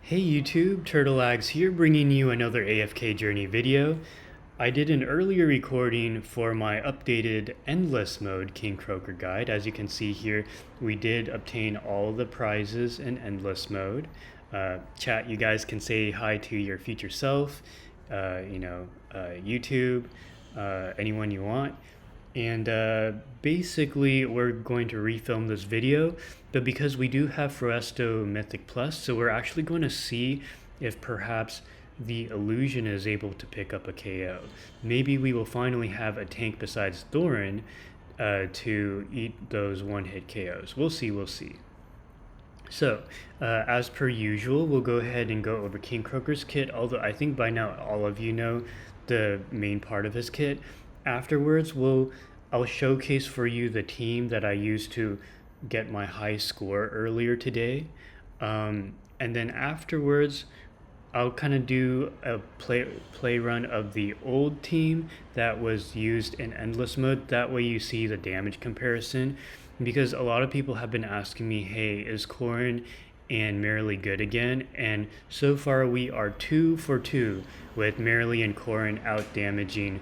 Hey YouTube, TurtleAgs here bringing you another AFK journey video. I did an earlier recording for my updated Endless Mode King Croaker guide. As you can see here, we did obtain all the prizes in Endless Mode. Chat, you guys can say hi to your future self, YouTube, anyone you want. And basically we're going to refilm this video, but because we do have Foresto Mythic Plus, so we're actually going to see if perhaps the illusion is able to pick up a KO. Maybe we will finally have a tank besides Thorin to eat those one-hit KOs. We'll see. So, as per usual, we'll go ahead and go over King Croaker's kit, although I think by now all of you know the main part of his kit. Afterwards, I'll showcase for you the team that I used to get my high score earlier today. And then afterwards, I'll kind of do a play run of the old team that was used in Endless Mode. That way you see the damage comparison. Because a lot of people have been asking me, hey, is Corrin and Merrily good again? And so far we are 2 for 2 with Merrily and Corrin out damaging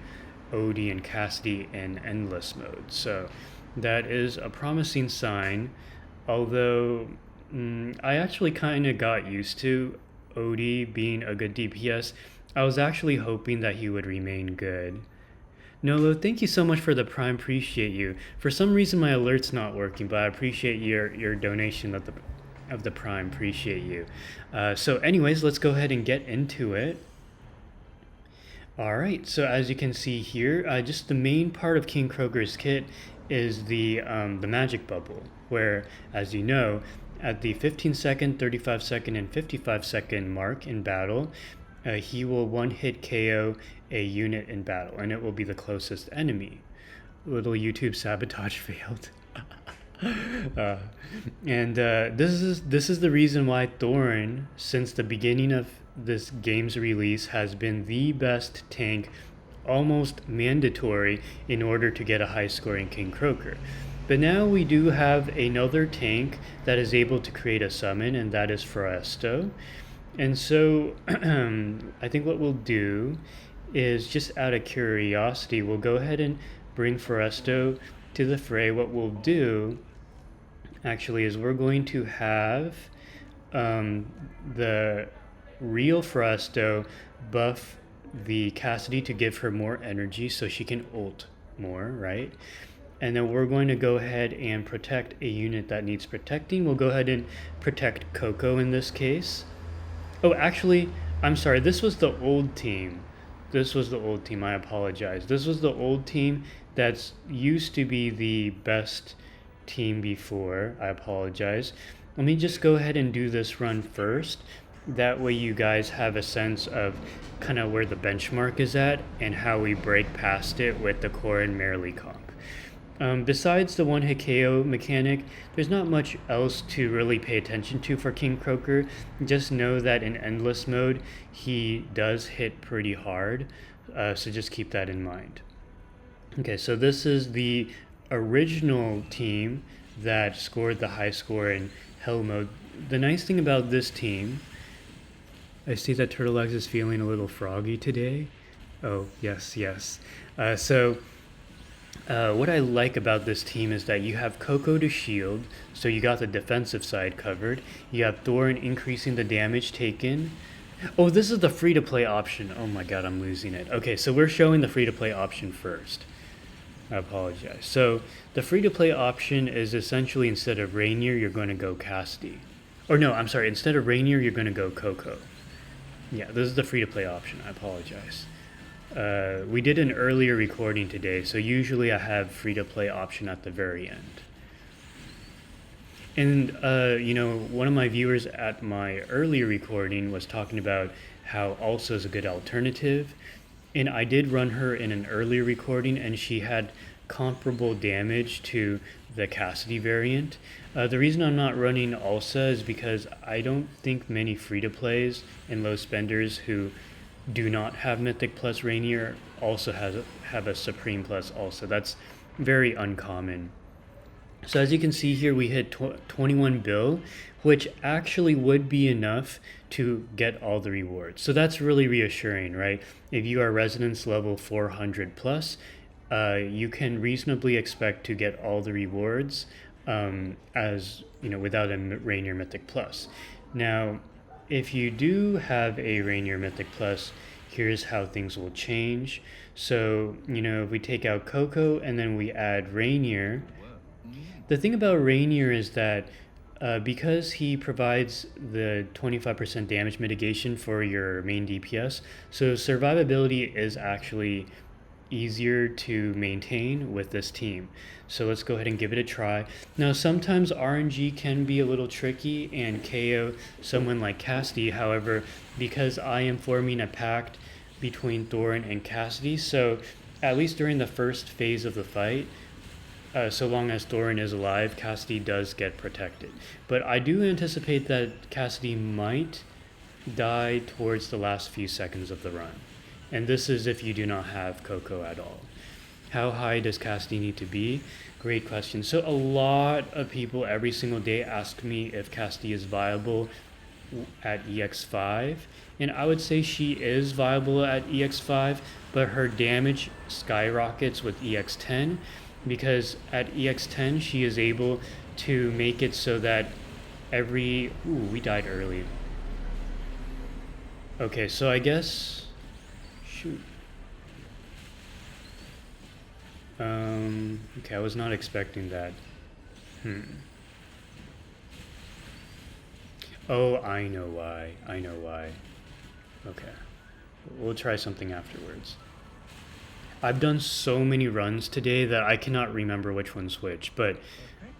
Odie and Cassidy in Endless Mode. So that is a promising sign, although I actually kind of got used to Odie being a good DPS. I was actually hoping that he would remain good. Nolo, thank you so much for the Prime, appreciate you. For some reason my alert's not working, but I appreciate your donation of the Prime, appreciate you. So anyways, let's go ahead and get into it. Alright, so as you can see here, just the main part of King Croaker's kit is the magic bubble, where, as you know, at the 15 second, 35 second, and 55 second mark in battle, he will one-hit KO a unit in battle, and it will be the closest enemy. Little YouTube sabotage failed. This is the reason why Thorin, since the beginning of this game's release, has been the best tank, almost mandatory, in order to get a high score in King Croaker. But now we do have another tank that is able to create a summon, and that is Foresto. And so I think what we'll do is, just out of curiosity, we'll go ahead and bring Foresto to the fray. What we'll do actually is we're going to have the real Foresto buff the Cassidy to give her more energy so she can ult more, right? And then we're going to go ahead and protect a unit that needs protecting. We'll go ahead and protect Coco in this case. Oh, actually, I'm sorry, this was the old team. I apologize. This was the old team that's used to be the best team before. I apologize. Let me just go ahead and do this run first. That way you guys have a sense of kind of where the benchmark is at and how we break past it with the Corrin Merrily comp. Besides the one-hit KO mechanic, there's not much else to really pay attention to for King Croaker. Just know that in Endless Mode, he does hit pretty hard, so just keep that in mind. Okay, so this is the original team that scored the high score in Hell Mode. The nice thing about this team, I see that TurtleX is feeling a little froggy today. Oh, yes. What I like about this team is that you have Coco to shield, so you got the defensive side covered. You have Thorin increasing the damage taken. Oh, this is the free-to-play option. Oh my god, I'm losing it. Okay, so we're showing the free-to-play option first. I apologize. So the free-to-play option is essentially, instead of Rainier, you're going to go Cassidy. Or no, I'm sorry, instead of Rainier, you're going to go Coco. Yeah, this is the free-to-play option. I apologize. We did an earlier recording today, so usually I have free-to-play option at the very end. And, one of my viewers at my earlier recording was talking about how also is a good alternative. And I did run her in an earlier recording, and she had comparable damage to the Cassidy variant. The reason I'm not running Ulsa is because I don't think many free-to-plays and low spenders who do not have Mythic Plus Rainier also have a Supreme Plus also. That's very uncommon. So as you can see here, we hit 21 bill, which actually would be enough to get all the rewards. So that's really reassuring, right? If you are residence level 400 plus, you can reasonably expect to get all the rewards as you know, without a Rainier Mythic Plus. Now, if you do have a Rainier Mythic Plus, here's how things will change. So, you know, if we take out Coco and then we add Rainier, the thing about Rainier is that because he provides the 25% damage mitigation for your main DPS, so survivability is actually easier to maintain with this team. So let's go ahead and give it a try. Now sometimes RNG can be a little tricky and KO someone like Cassidy. However, because I am forming a pact between Thorin and Cassidy, so at least during the first phase of the fight, so long as Thorin is alive, Cassidy does get protected. But I do anticipate that Cassidy might die towards the last few seconds of the run. And this is if you do not have Coco at all. How high does Cassidy need to be? Great question. So a lot of people every single day ask me if Cassidy is viable at EX5. And I would say she is viable at EX5, but her damage skyrockets with EX10 because at EX10 she is able to make it so that every... Ooh, we died early. Okay, so I guess... Shoot. Okay, I was not expecting that. Oh, I know why. I know why. Okay. We'll try something afterwards. I've done so many runs today that I cannot remember which one's which, but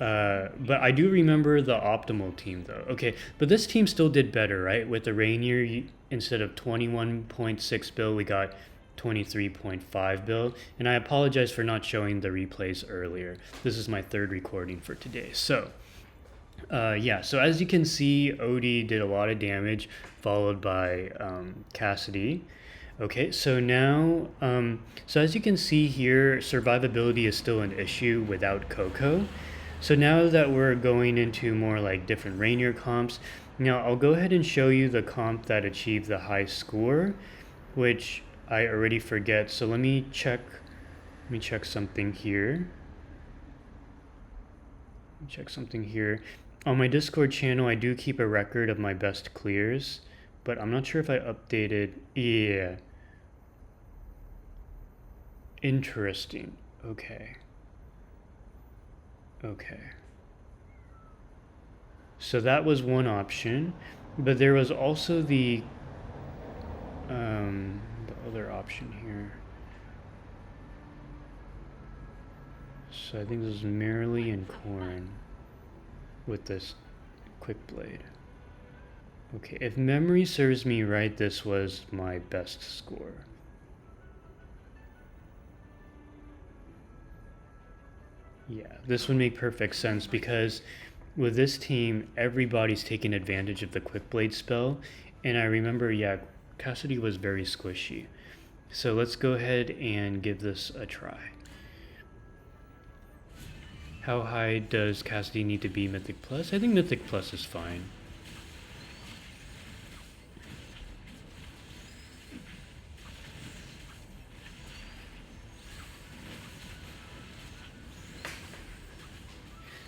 I do remember the optimal team though. Okay, but this team still did better, right? With the Rainier, instead of 21.6 bill, we got 23.5 bill. And I apologize for not showing the replays earlier. This is my third recording for today. So, yeah, so as you can see, Odie did a lot of damage, followed by Cassidy. Okay, so now, so as you can see here, survivability is still an issue without Coco. So now that we're going into more like different Rainier comps, now I'll go ahead and show you the comp that achieved the high score, which I already forget. So let me check something here. On my Discord channel, I do keep a record of my best clears, but I'm not sure if I updated. Yeah. Interesting. Okay. So that was one option, but there was also the other option here. So I think this is Merrily and Corn with this quick blade. Okay, if memory serves me right, this was my best score. Yeah, this would make perfect sense because with this team, everybody's taking advantage of the quick blade spell. And I remember, yeah, Cassidy was very squishy. So let's go ahead and give this a try. How high does Cassidy need to be Mythic Plus? I think Mythic Plus is fine.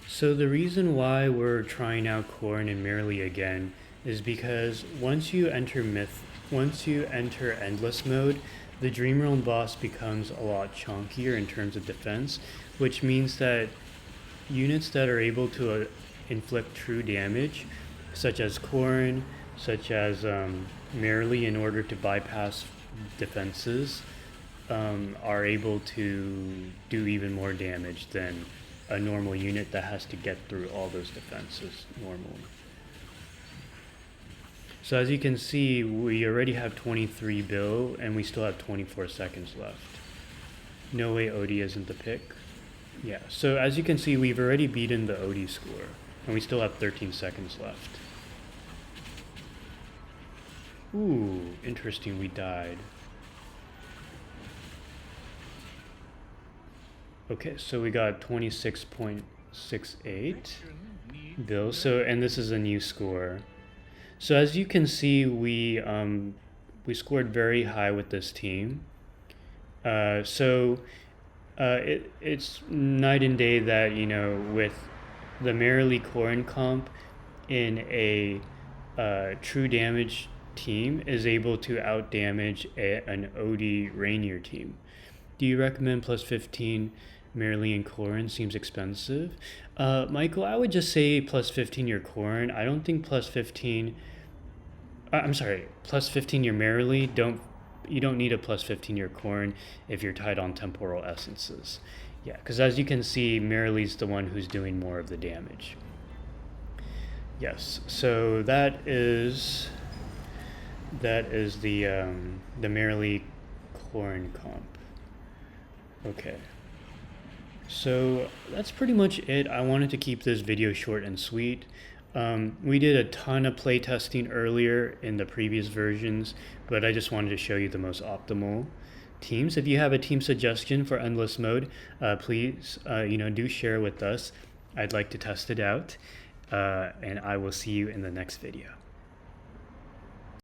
So the reason why we're trying out Corn and Merrily again is because once you enter Endless mode, the Dream Realm boss becomes a lot chunkier in terms of defense, which means that units that are able to inflict true damage, such as Corn, such as Merrily, in order to bypass defenses, are able to do even more damage than a normal unit that has to get through all those defenses normally. So as you can see, we already have 23 bill and we still have 24 seconds left. No way Odie isn't the pick. Yeah, so as you can see, we've already beaten the Odie score and we still have 13 seconds left. Ooh, interesting, we died. Okay, so we got 26.68. Bill. So, and this is a new score. So as you can see, we scored very high with this team. It's night and day that, you know, with the Merrily Corrin comp in a true damage team is able to out damage an OD Rainier team. Do you recommend plus 15 Merrily and Corrin? Seems expensive. Michael, I would just say plus 15 your Corrin. I don't think plus 15. I'm sorry, plus 15 your Merrily. You don't need a plus 15 your Corrin if you're tied on temporal essences. Yeah, because as you can see, Merrily's the one who's doing more of the damage. Yes, so that is the Merrily Corrin comp. Okay. So that's pretty much it. I wanted to keep this video short and sweet. We did a ton of playtesting earlier in the previous versions, but I just wanted to show you the most optimal teams. If you have a team suggestion for Endless Mode, please do share with us. I'd like to test it out, and I will see you in the next video.